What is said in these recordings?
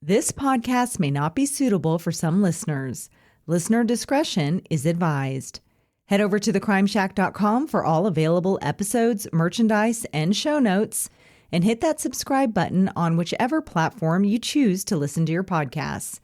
This podcast may not be suitable for some listeners. Listener discretion is advised. Head over to thecrimeshack.com for all available episodes, merchandise, and show notes, and hit that subscribe button on whichever platform you choose to listen to your podcasts.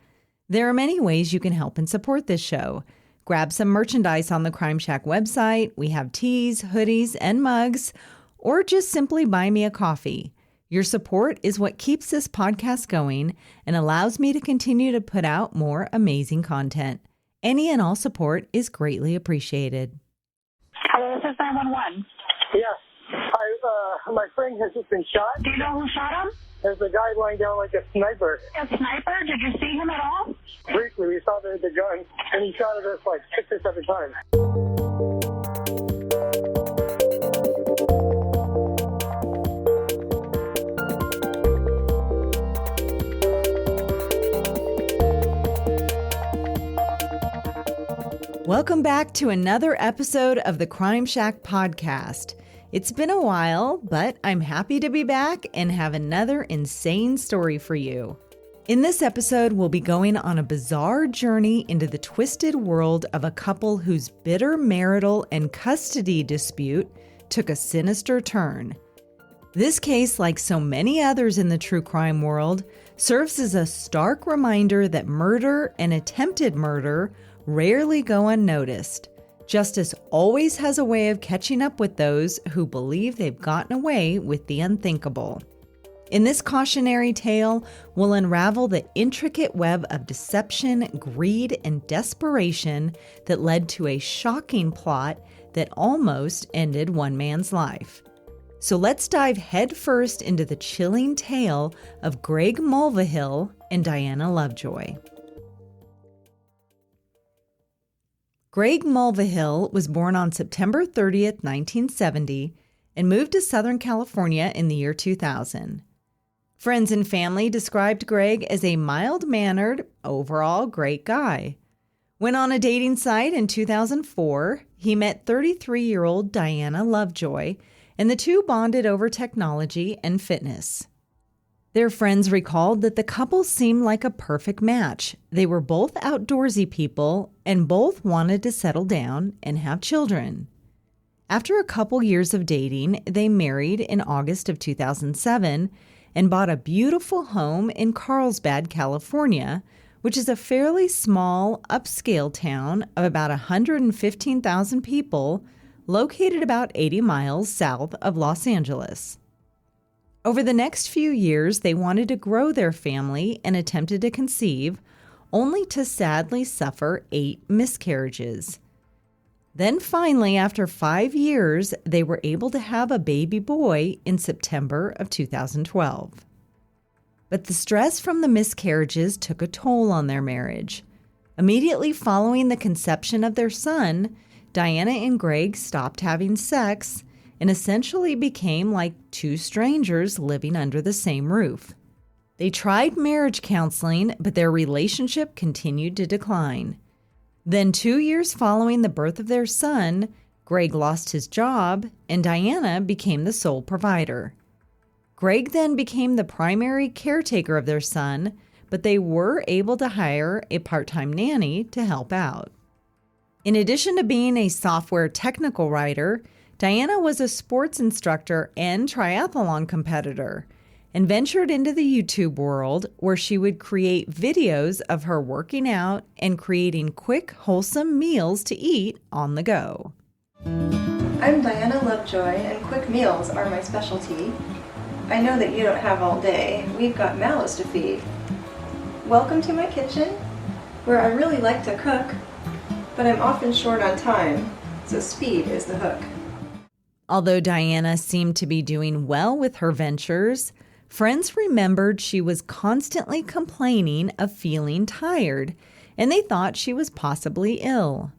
There are many ways you can help and support this show. Grab some merchandise on the Crime Shack website. We have tees, hoodies, and mugs, or just simply buy me a coffee. Your support is what keeps this podcast going and allows me to continue to put out more amazing content. Any and all support is greatly appreciated. Hello, this is 911. Yes. My friend has just been shot. Do you know who shot him? There's a guy lying down like a sniper. A sniper? Did you see him at all? Briefly, we saw the gun, and he shot at us like 6 or 7 times. Welcome back to another episode of the Crime Shack podcast. It's been a while, but I'm happy to be back and have another insane story for you. In this episode, we'll be going on a bizarre journey into the twisted world of a couple whose bitter marital and custody dispute took a sinister turn. This case, like so many others in the true crime world, serves as a stark reminder that murder and attempted murder rarely go unnoticed. Justice always has a way of catching up with those who believe they've gotten away with the unthinkable. In this cautionary tale, we'll unravel the intricate web of deception, greed, and desperation that led to a shocking plot that almost ended one man's life. So let's dive headfirst into the chilling tale of Greg Mulvihill and Diana Lovejoy. Greg Mulvihill was born on September 30th, 1970, and moved to Southern California in the year 2000. Friends and family described Greg as a mild-mannered, overall great guy. When on a dating site in 2004, he met 33-year-old Diana Lovejoy, and the two bonded over technology and fitness. Their friends recalled that the couple seemed like a perfect match. They were both outdoorsy people and both wanted to settle down and have children. After a couple years of dating, they married in August of 2007 and bought a beautiful home in Carlsbad, California, which is a fairly small, upscale town of about 115,000 people located about 80 miles south of Los Angeles. Over the next few years, they wanted to grow their family and attempted to conceive, only to sadly suffer 8 miscarriages. Then finally, after 5 years, they were able to have a baby boy in September of 2012. But the stress from the miscarriages took a toll on their marriage. Immediately following the conception of their son, Diana and Greg stopped having sex and essentially became like two strangers living under the same roof. They tried marriage counseling, but their relationship continued to decline. Then 2 years following the birth of their son, Greg lost his job and Diana became the sole provider. Greg then became the primary caretaker of their son, but they were able to hire a part-time nanny to help out. In addition to being a software technical writer, Diana was a sports instructor and triathlon competitor and ventured into the YouTube world where she would create videos of her working out and creating quick, wholesome meals to eat on the go. I'm Diana Lovejoy, and quick meals are my specialty. I know that you don't have all day. We've got mouths to feed. Welcome to my kitchen, where I really like to cook, but I'm often short on time, so speed is the hook. Although Diana seemed to be doing well with her ventures, friends remembered she was constantly complaining of feeling tired, and they thought she was possibly ill.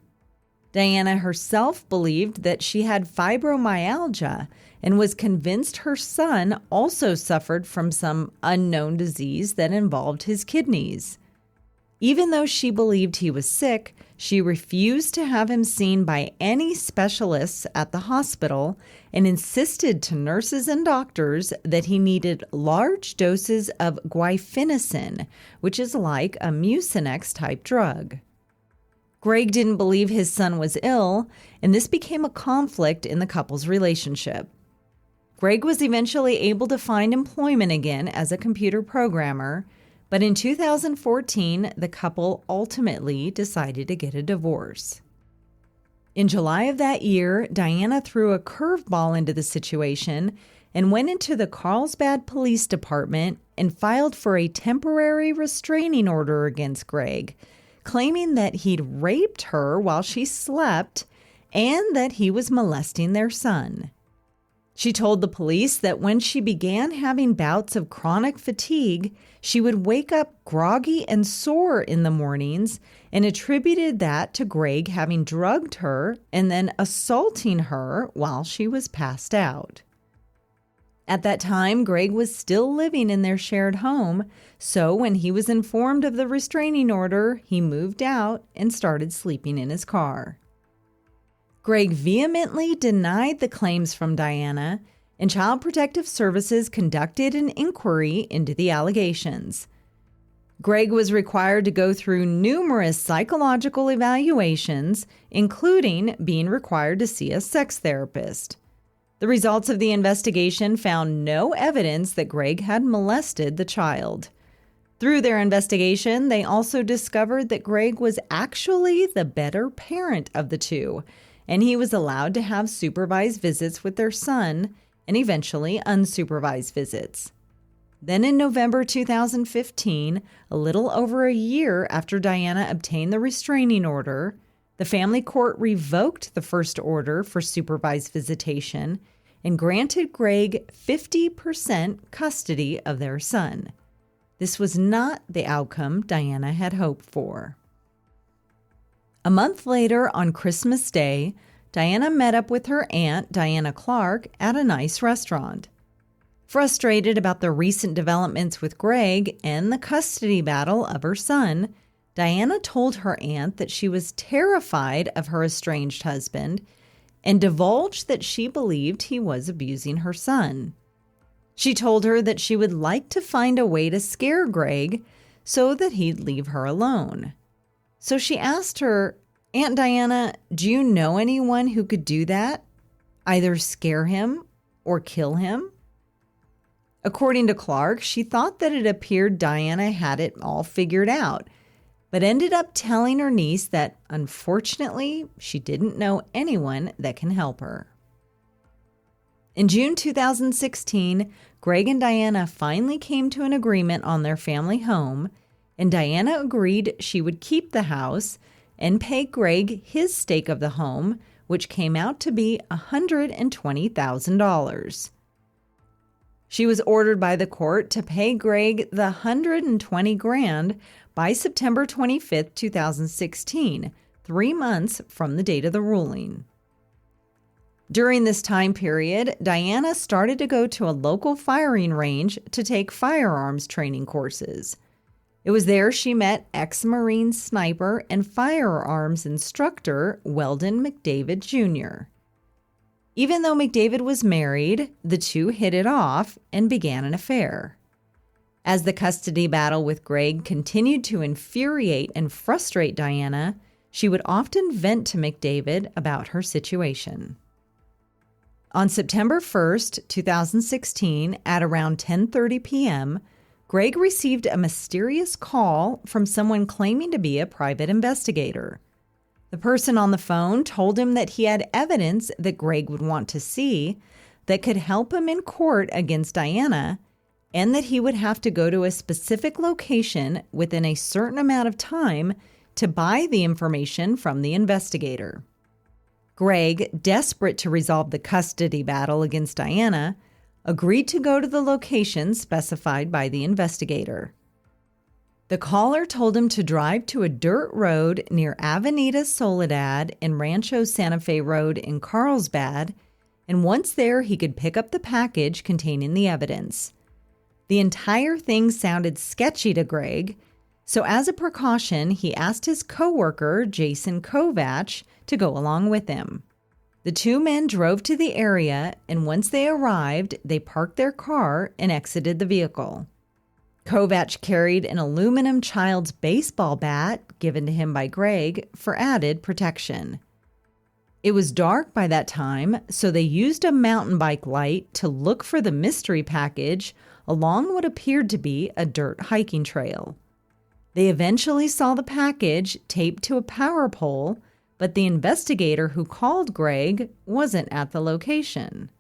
Diana herself believed that she had fibromyalgia and was convinced her son also suffered from some unknown disease that involved his kidneys. Even though she believed he was sick, she refused to have him seen by any specialists at the hospital and insisted to nurses and doctors that he needed large doses of guaifenesin, which is like a Mucinex-type drug. Greg didn't believe his son was ill, and this became a conflict in the couple's relationship. Greg was eventually able to find employment again as a computer programmer, but in 2014, the couple ultimately decided to get a divorce. In July of that year, Diana threw a curveball into the situation and went into the Carlsbad Police Department and filed for a temporary restraining order against Greg, claiming that he'd raped her while she slept and that he was molesting their son. She told the police that when she began having bouts of chronic fatigue, she would wake up groggy and sore in the mornings and attributed that to Greg having drugged her and then assaulting her while she was passed out. At that time, Greg was still living in their shared home, so when he was informed of the restraining order, he moved out and started sleeping in his car. Greg vehemently denied the claims from Diana, and Child Protective Services conducted an inquiry into the allegations. Greg was required to go through numerous psychological evaluations, including being required to see a sex therapist. The results of the investigation found no evidence that Greg had molested the child. Through their investigation, they also discovered that Greg was actually the better parent of the two, and he was allowed to have supervised visits with their son and eventually unsupervised visits. Then in November 2015, a little over a year after Diana obtained the restraining order, the family court revoked the first order for supervised visitation and granted Greg 50% custody of their son. This was not the outcome Diana had hoped for. A month later, on Christmas Day, Diana met up with her aunt, Diana Clark, at a nice restaurant. Frustrated about the recent developments with Greg and the custody battle of her son, Diana told her aunt that she was terrified of her estranged husband and divulged that she believed he was abusing her son. She told her that she would like to find a way to scare Greg so that he'd leave her alone. So she asked her, "Aunt Diana, do you know anyone who could do that? Either scare him or kill him?" According to Clark, she thought that it appeared Diana had it all figured out, but ended up telling her niece that, unfortunately, she didn't know anyone that can help her. In June 2016, Greg and Diana finally came to an agreement on their family home, and Diana agreed she would keep the house and pay Greg his stake of the home, which came out to be $120,000. She was ordered by the court to pay Greg the $120,000 by September 25, 2016, 3 months from the date of the ruling. During this time period, Diana started to go to a local firing range to take firearms training courses. It was there she met ex-Marine sniper and firearms instructor Weldon McDavid Jr. Even though McDavid was married, the two hit it off and began an affair. As the custody battle with Greg continued to infuriate and frustrate Diana, she would often vent to McDavid about her situation. On September 1st, 2016, at around 10:30 p.m., Greg received a mysterious call from someone claiming to be a private investigator. The person on the phone told him that he had evidence that Greg would want to see that could help him in court against Diana, and that he would have to go to a specific location within a certain amount of time to buy the information from the investigator. Greg, desperate to resolve the custody battle against Diana, agreed to go to the location specified by the investigator. The caller told him to drive to a dirt road near Avenida Soledad and Rancho Santa Fe Road in Carlsbad, and once there he could pick up the package containing the evidence. The entire thing sounded sketchy to Greg, So as a precaution, he asked his coworker, Jason Kovach, to go along with him. The two men drove to the area, and once they arrived, they parked their car and exited the vehicle. Kovach carried an aluminum child's baseball bat given to him by Greg for added protection. It was dark by that time, so they used a mountain bike light to look for the mystery package along what appeared to be a dirt hiking trail. They eventually saw the package taped to a power pole, but the investigator who called Greg wasn't at the location.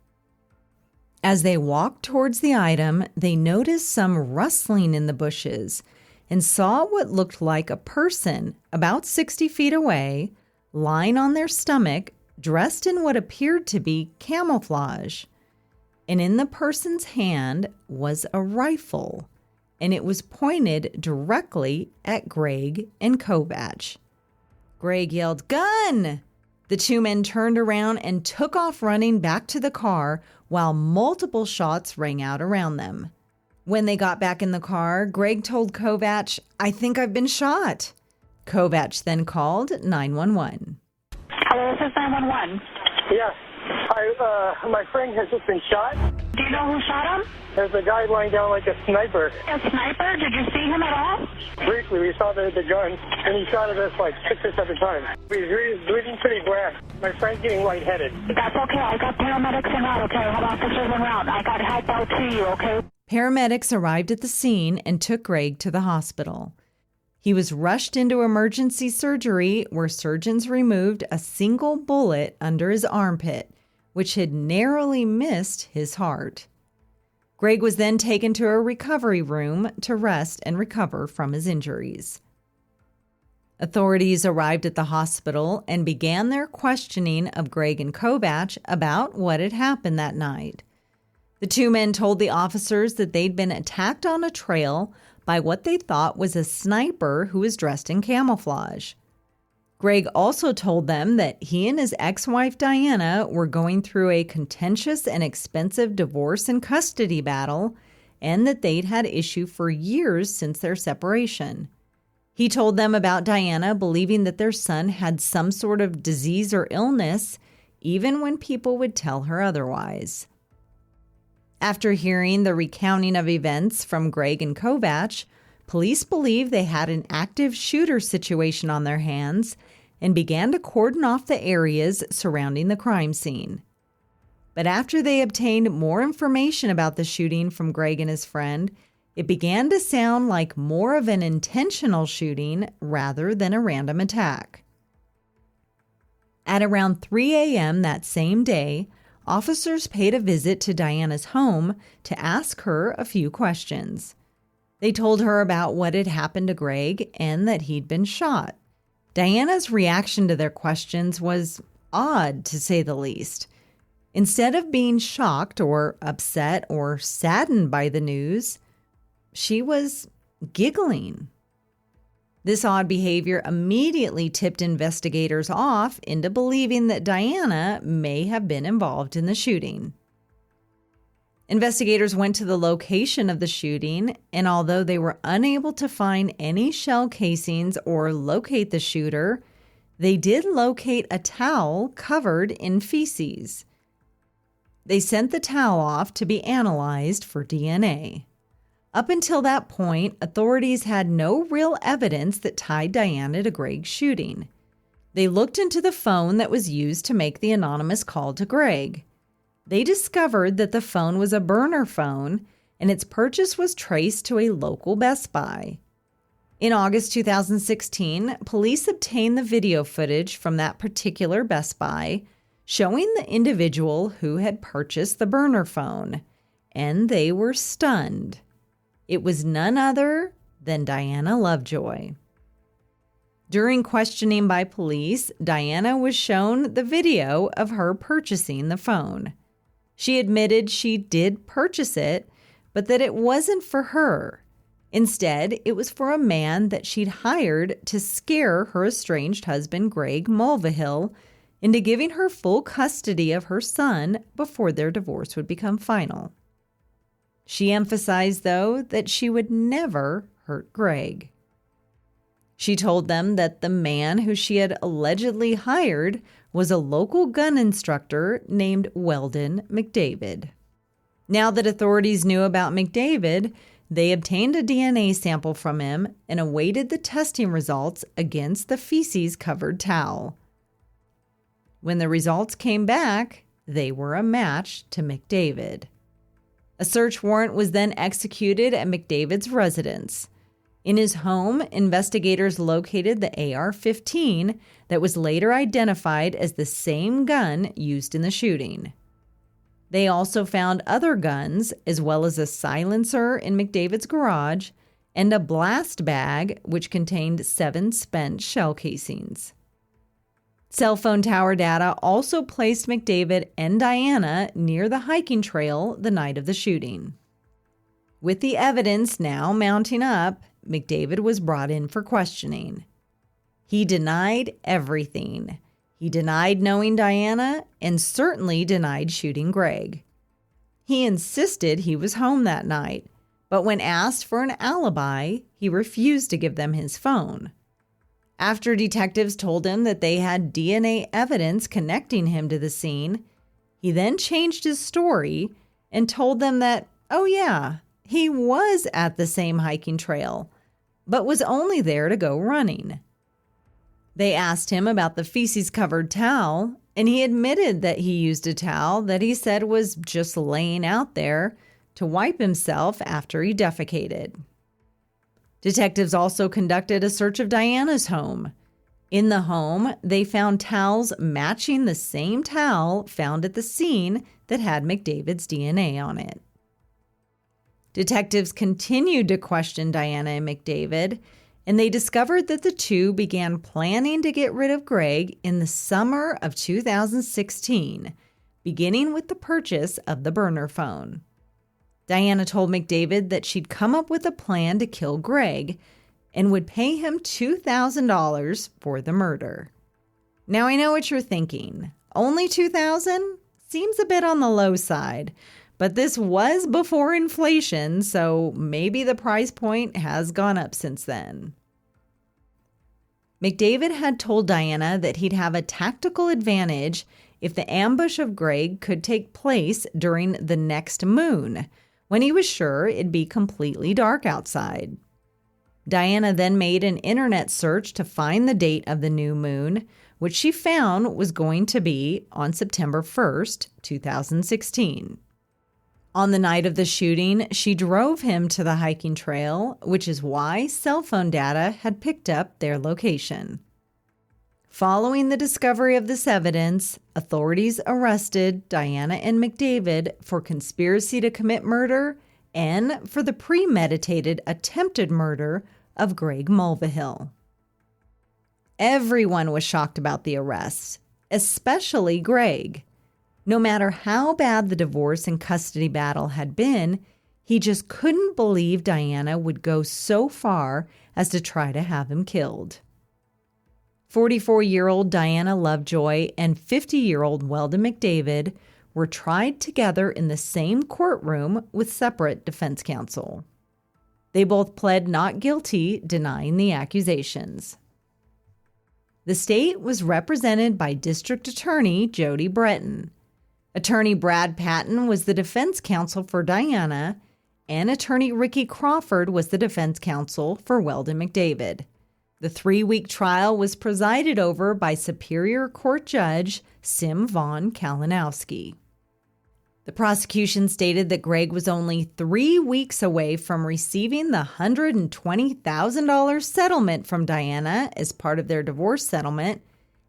As they walked towards the item, they noticed some rustling in the bushes and saw what looked like a person about 60 feet away, lying on their stomach, dressed in what appeared to be camouflage. And in the person's hand was a rifle, and it was pointed directly at Greg and Kovach. Greg yelled, "Gun!" The two men turned around and took off running back to the car while multiple shots rang out around them. When they got back in the car, Greg told Kovach, "I think I've been shot." Kovach then called 911. Hello, this is 911. Yeah. My friend has just been shot. Do you know who shot him? There's a guy lying down like a sniper. A sniper? Did you see him at all? Briefly, we saw the gun, and he shot at us like 6 or 7 times. He's bleeding pretty bad. My friend's getting lightheaded. That's okay. I got paramedics en route, okay? I have officers en route. I got help out to you, okay? Paramedics arrived at the scene and took Greg to the hospital. He was rushed into emergency surgery where surgeons removed a single bullet under his armpit, which had narrowly missed his heart. Greg was then taken to a recovery room to rest and recover from his injuries. Authorities arrived at the hospital and began their questioning of Greg and Kovach about what had happened that night. The two men told the officers that they'd been attacked on a trail by what they thought was a sniper who was dressed in camouflage. Greg also told them that he and his ex-wife Diana were going through a contentious and expensive divorce and custody battle, and that they'd had issue for years since their separation. He told them about Diana believing that their son had some sort of disease or illness, even when people would tell her otherwise. After hearing the recounting of events from Greg and Kovach, police believe they had an active shooter situation on their hands and began to cordon off the areas surrounding the crime scene. But after they obtained more information about the shooting from Greg and his friend, it began to sound like more of an intentional shooting rather than a random attack. At around 3 a.m. that same day, officers paid a visit to Diana's home to ask her a few questions. They told her about what had happened to Greg and that he'd been shot. Diana's reaction to their questions was odd, to say the least. Instead of being shocked or upset or saddened by the news, she was giggling. This odd behavior immediately tipped investigators off into believing that Diana may have been involved in the shooting. Investigators went to the location of the shooting, and although they were unable to find any shell casings or locate the shooter, they did locate a towel covered in feces. They sent the towel off to be analyzed for DNA. Up until that point, authorities had no real evidence that tied Diana to Greg's shooting. They looked into the phone that was used to make the anonymous call to Greg. They discovered that the phone was a burner phone, and its purchase was traced to a local Best Buy. In August 2016, police obtained the video footage from that particular Best Buy, showing the individual who had purchased the burner phone, and they were stunned. It was none other than Diana Lovejoy. During questioning by police, Diana was shown the video of her purchasing the phone. She admitted she did purchase it, but that it wasn't for her. Instead, it was for a man that she'd hired to scare her estranged husband, Greg Mulvihill, into giving her full custody of her son before their divorce would become final. She emphasized, though, that she would never hurt Greg. She told them that the man who she had allegedly hired was a local gun instructor named Weldon McDavid. Now that authorities knew about McDavid, they obtained a DNA sample from him and awaited the testing results against the feces-covered towel. When the results came back, they were a match to McDavid. A search warrant was then executed at McDavid's residence. In his home, investigators located the AR-15 that was later identified as the same gun used in the shooting. They also found other guns, as well as a silencer in McDavid's garage and a blast bag which contained 7 spent shell casings. Cell phone tower data also placed McDavid and Diana near the hiking trail the night of the shooting. With the evidence now mounting up, McDavid was brought in for questioning. He denied everything. He denied knowing Diana and certainly denied shooting Greg. He insisted he was home that night, but when asked for an alibi, he refused to give them his phone. After detectives told him that they had DNA evidence connecting him to the scene, he then changed his story and told them that, oh yeah, he was at the same hiking trail, but was only there to go running. They asked him about the feces-covered towel, and he admitted that he used a towel that he said was just laying out there to wipe himself after he defecated. Detectives also conducted a search of Diana's home. In the home, they found towels matching the same towel found at the scene that had McDavid's DNA on it. Detectives continued to question Diana and McDavid, and they discovered that the two began planning to get rid of Greg in the summer of 2016, beginning with the purchase of the burner phone. Diana told McDavid that she'd come up with a plan to kill Greg and would pay him $2,000 for the murder. Now I know what you're thinking. Only $2,000? Seems a bit on the low side. But this was before inflation, so maybe the price point has gone up since then. McDavid had told Diana that he'd have a tactical advantage if the ambush of Greg could take place during the next moon, when he was sure it'd be completely dark outside. Diana then made an internet search to find the date of the new moon, which she found was going to be on September 1st, 2016. On the night of the shooting, she drove him to the hiking trail, which is why cell phone data had picked up their location. Following the discovery of this evidence, authorities arrested Diana and McDavid for conspiracy to commit murder and for the premeditated attempted murder of Greg Mulvihill. Everyone was shocked about the arrests, especially Greg. No matter how bad the divorce and custody battle had been, he just couldn't believe Diana would go so far as to try to have him killed. 44-year-old Diana Lovejoy and 50-year-old Weldon McDavid were tried together in the same courtroom with separate defense counsel. They both pled not guilty, denying the accusations. The state was represented by District Attorney Jody Breton. Attorney Brad Patton was the defense counsel for Diana, and Attorney Ricky Crawford was the defense counsel for Weldon McDavid. The 3-week trial was presided over by Superior Court Judge Sim Von Kalinowski. The prosecution stated that Greg was only 3 weeks away from receiving the $120,000 settlement from Diana as part of their divorce settlement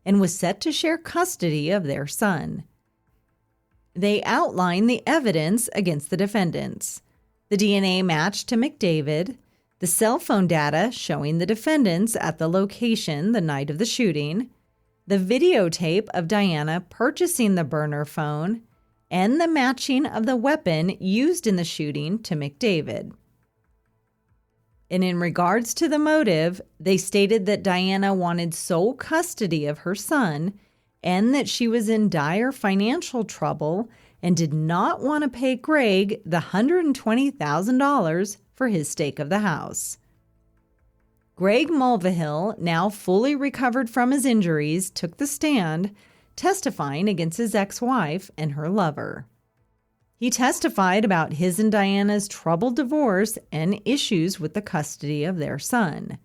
and was set to share custody of their son. They outlined the evidence against the defendants: the DNA match to McDavid, the cell phone data showing the defendants at the location the night of the shooting, the videotape of Diana purchasing the burner phone, and the matching of the weapon used in the shooting to McDavid. And in regards to the motive, they stated that Diana wanted sole custody of her son and that she was in dire financial trouble and did not want to pay Greg the $120,000 for his stake of the house. Greg Mulvihill, now fully recovered from his injuries, took the stand, testifying against his ex-wife and her lover. He testified about his and Diana's troubled divorce and issues with the custody of their son.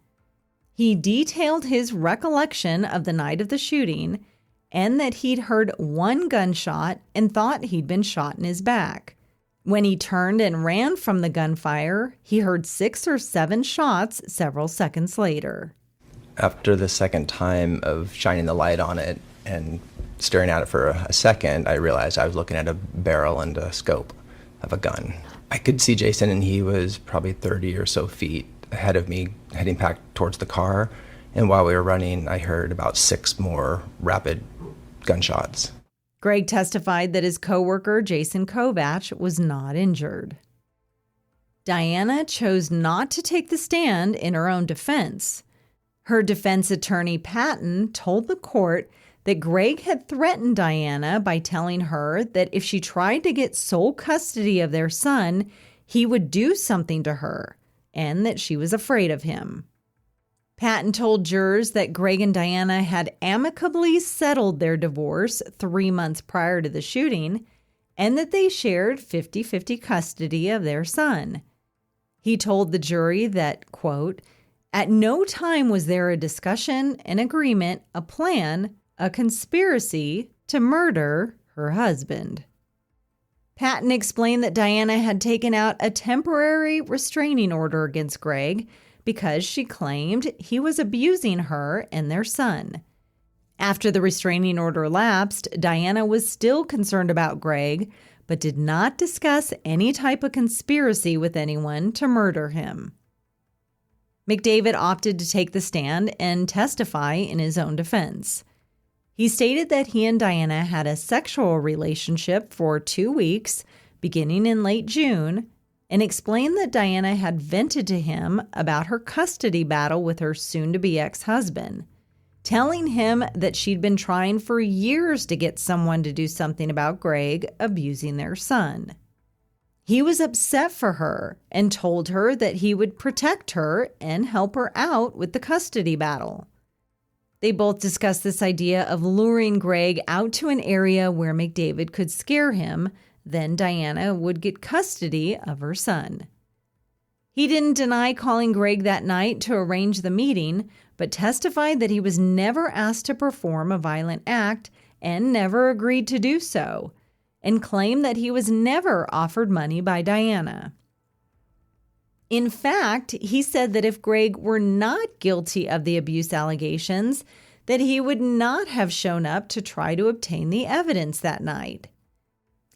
He detailed his recollection of the night of the shooting and that he'd heard one gunshot and thought he'd been shot in his back. When he turned and ran from the gunfire, he heard 6 or 7 shots several seconds later. After the second time of shining the light on it and staring at it for a second, I realized I was looking at a barrel and a scope of a gun. I could see Jason, and he was probably 30 or so feet ahead of me, heading back towards the car. And while we were running, I heard about 6 more rapid gunshots. Greg testified that his coworker, Jason Kovach, was not injured. Diana chose not to take the stand in her own defense. Her defense attorney, Patton, told the court that Greg had threatened Diana by telling her that if she tried to get sole custody of their son, he would do something to her, and that she was afraid of him. Patton told jurors that Greg and Diana had amicably settled their divorce 3 months prior to the shooting, and that they shared 50-50 custody of their son. He told the jury that, quote, "At no time was there a discussion, an agreement, a plan, a conspiracy to murder her husband." Patton explained that Diana had taken out a temporary restraining order against Greg because she claimed he was abusing her and their son. After the restraining order lapsed, Diana was still concerned about Greg, but did not discuss any type of conspiracy with anyone to murder him. McDavid opted to take the stand and testify in his own defense. He stated that he and Diana had a sexual relationship for 2 weeks, beginning in late June, and explained that Diana had vented to him about her custody battle with her soon-to-be ex-husband, telling him that she'd been trying for years to get someone to do something about Greg abusing their son. He was upset for her and told her that he would protect her and help her out with the custody battle. They both discussed this idea of luring Greg out to an area where McDavid could scare him. Then Diana would get custody of her son. He didn't deny calling Greg that night to arrange the meeting, but testified that he was never asked to perform a violent act and never agreed to do so, and claimed that he was never offered money by Diana. In fact, he said that if Greg were not guilty of the abuse allegations, that he would not have shown up to try to obtain the evidence that night.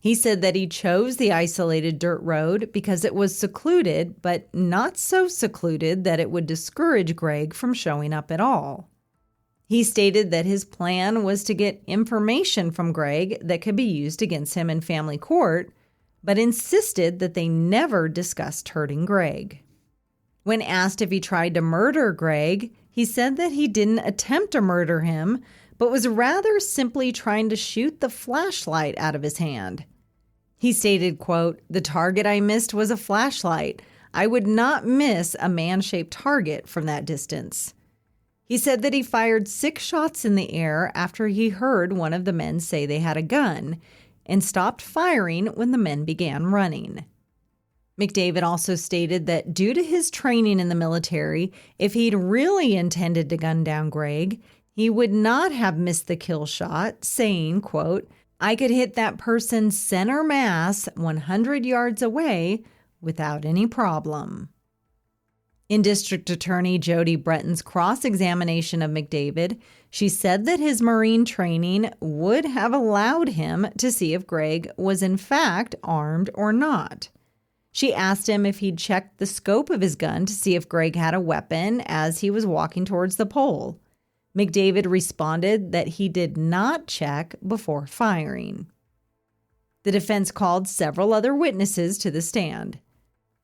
He said that he chose the isolated dirt road because it was secluded, but not so secluded that it would discourage Greg from showing up at all. He stated that his plan was to get information from Greg that could be used against him in family court, but insisted that they never discussed hurting Greg. When asked if he tried to murder Greg, he said that he didn't attempt to murder him, but was rather simply trying to shoot the flashlight out of his hand. He stated, quote, "The target I missed was a flashlight. I would not miss a man-shaped target from that distance." He said that he fired 6 shots in the air after he heard one of the men say they had a gun, and stopped firing when the men began running. McDavid also stated that due to his training in the military, if he'd really intended to gun down Greg, he would not have missed the kill shot, saying, quote, "I could hit that person center mass 100 yards away without any problem." In District Attorney Jody Breton's cross-examination of McDavid, she said that his Marine training would have allowed him to see if Greg was in fact armed or not. She asked him if he'd checked the scope of his gun to see if Greg had a weapon as he was walking towards the pole. McDavid responded that he did not check before firing. The defense called several other witnesses to the stand.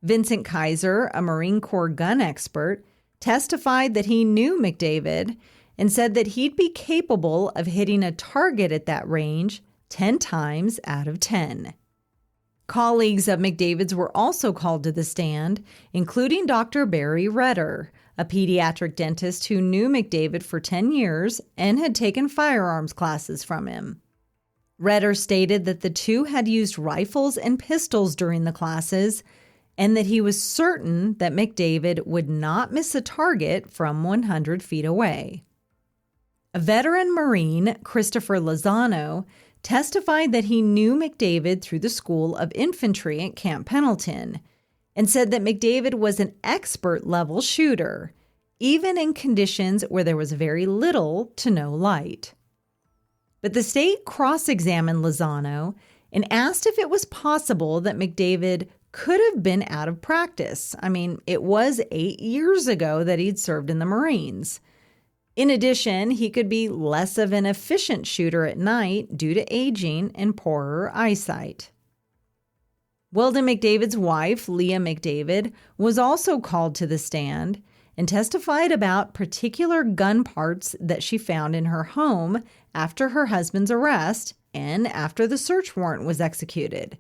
Vincent Kaiser, a Marine Corps gun expert, testified that he knew McDavid and said that he'd be capable of hitting a target at that range 10 times out of 10. Colleagues of McDavid's were also called to the stand, including Dr. Barry Redder, a pediatric dentist who knew McDavid for 10 years and had taken firearms classes from him. Redder stated that the two had used rifles and pistols during the classes and that he was certain that McDavid would not miss a target from 100 feet away. A veteran Marine, Christopher Lozano, testified that he knew McDavid through the School of Infantry at Camp Pendleton and said that McDavid was an expert-level shooter, even in conditions where there was very little to no light. But the state cross-examined Lozano and asked if it was possible that McDavid could have been out of practice. I mean, it was 8 years ago that he'd served in the Marines. In addition, he could be less of an efficient shooter at night due to aging and poorer eyesight. Weldon McDavid's wife, Leah McDavid, was also called to the stand and testified about particular gun parts that she found in her home after her husband's arrest and after the search warrant was executed.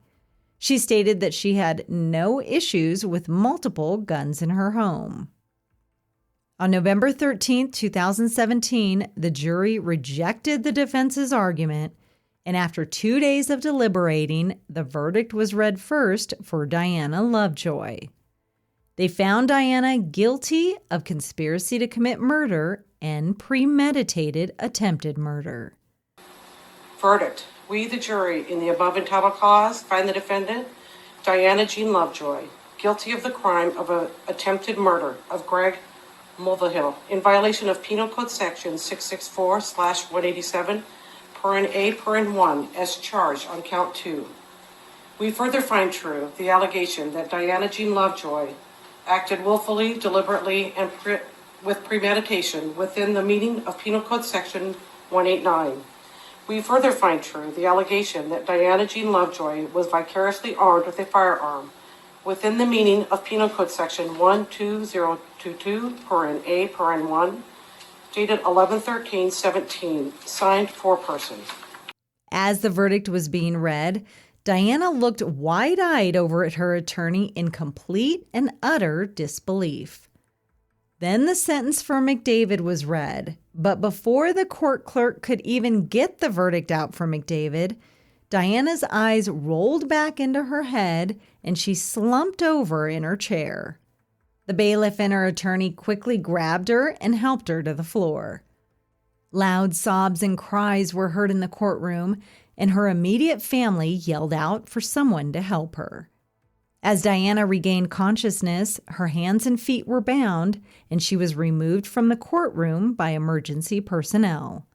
She stated that she had no issues with multiple guns in her home. On November 13, 2017, the jury rejected the defense's argument, and after 2 days of deliberating, the verdict was read first for Diana Lovejoy. They found Diana guilty of conspiracy to commit murder and premeditated attempted murder. Verdict. We, the jury, in the above entitled cause, find the defendant, Diana Jean Lovejoy, guilty of the crime of attempted murder of Greg Mulvihill in violation of Penal Code Section 664/187, paren A, paren 1, as charged on count 2. We further find true the allegation that Diana Jean Lovejoy acted willfully, deliberately, and with premeditation within the meaning of Penal Code Section 189. We further find true the allegation that Diana Jean Lovejoy was vicariously armed with a firearm within the meaning of Penal Code Section 12022, paren A, paren 1, dated 11/13/17, signed foreperson. As the verdict was being read, Diana looked wide-eyed over at her attorney in complete and utter disbelief. Then the sentence for McDavid was read, but before the court clerk could even get the verdict out for McDavid, Diana's eyes rolled back into her head and she slumped over in her chair. The bailiff and her attorney quickly grabbed her and helped her to the floor. Loud sobs and cries were heard in the courtroom, and her immediate family yelled out for someone to help her. As Diana regained consciousness, her hands and feet were bound, and she was removed from the courtroom by emergency personnel.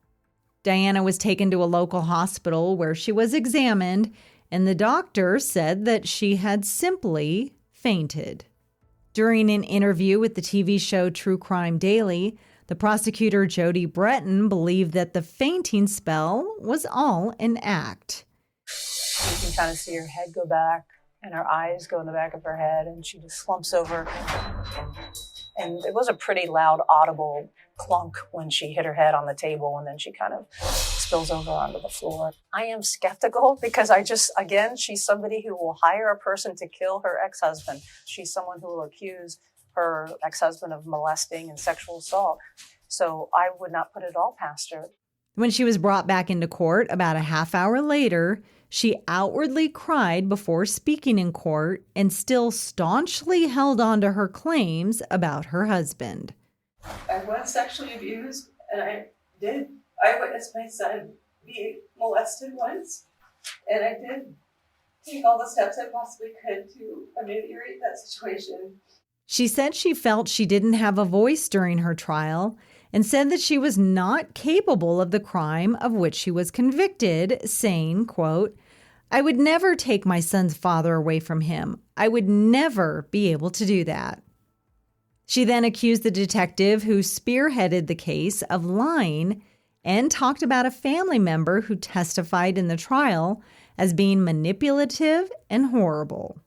Diana was taken to a local hospital where she was examined, and the doctor said that she had simply fainted. During an interview with the TV show True Crime Daily, the prosecutor Jody Breton believed that the fainting spell was all an act. You can kind of see her head go back and her eyes go in the back of her head, and she just slumps over. And it was a pretty loud, audible clunk when she hit her head on the table, and then she kind of spills over onto the floor. I am skeptical because she's somebody who will hire a person to kill her ex-husband. She's someone who will accuse her ex-husband of molesting and sexual assault. So I would not put it all past her. When she was brought back into court about a half hour later, she outwardly cried before speaking in court and still staunchly held on to her claims about her husband. I was sexually abused, and I witnessed my son be molested once, and I did take all the steps I possibly could to ameliorate that situation. She said she felt she didn't have a voice during her trial and said that she was not capable of the crime of which she was convicted, saying, quote, "I would never take my son's father away from him. I would never be able to do that." She then accused the detective who spearheaded the case of lying and talked about a family member who testified in the trial as being manipulative and horrible.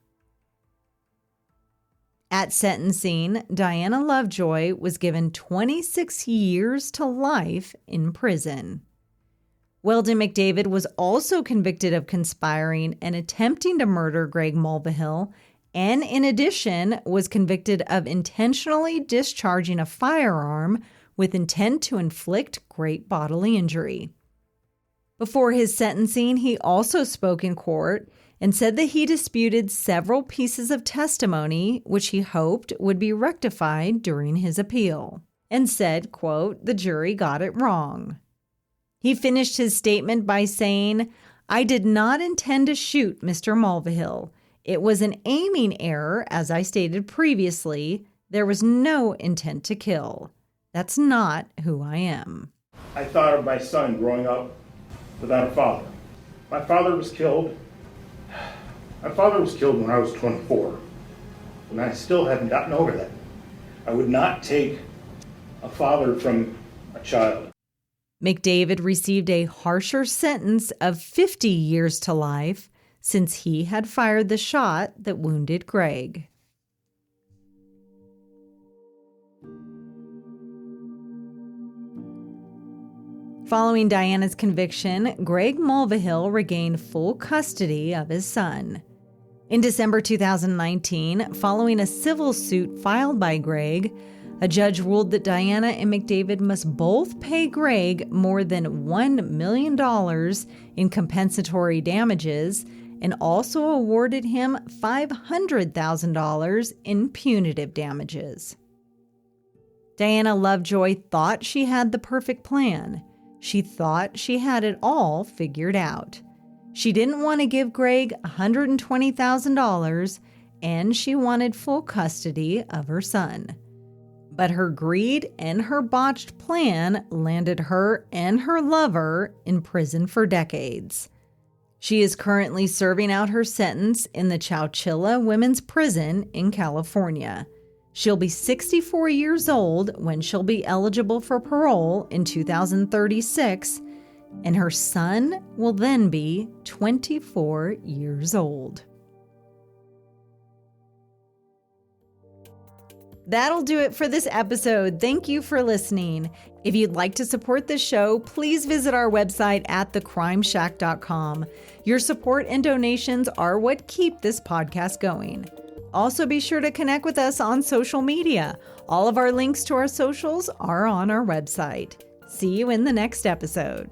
At sentencing, Diana Lovejoy was given 26 years to life in prison. Weldon McDavid was also convicted of conspiring and attempting to murder Greg Mulvihill and in addition was convicted of intentionally discharging a firearm with intent to inflict great bodily injury. Before his sentencing, he also spoke in court and said that he disputed several pieces of testimony which he hoped would be rectified during his appeal, and said, quote, "The jury got it wrong." He finished his statement by saying, "I did not intend to shoot Mr. Mulvihill. It was an aiming error, as I stated previously. There was no intent to kill. That's not who I am." I thought of my son growing up without a father. My father was killed. My father was killed when I was 24, and I still haven't gotten over that. I would not take a father from a child. McDavid received a harsher sentence of 50 years to life since he had fired the shot that wounded Greg. Following Diana's conviction, Greg Mulvihill regained full custody of his son. In December 2019, following a civil suit filed by Greg, a judge ruled that Diana and McDavid must both pay Greg more than $1 million in compensatory damages and also awarded him $500,000 in punitive damages. Diana Lovejoy thought she had the perfect plan. She thought she had it all figured out. She didn't want to give Greg $120,000, and she wanted full custody of her son. But her greed and her botched plan landed her and her lover in prison for decades. She is currently serving out her sentence in the Chowchilla Women's Prison in California. She'll be 64 years old when she'll be eligible for parole in 2036, and her son will then be 24 years old. That'll do it for this episode. Thank you for listening. If you'd like to support the show, please visit our website at thecrimeshack.com. Your support and donations are what keep this podcast going. Also, be sure to connect with us on social media. All of our links to our socials are on our website. See you in the next episode.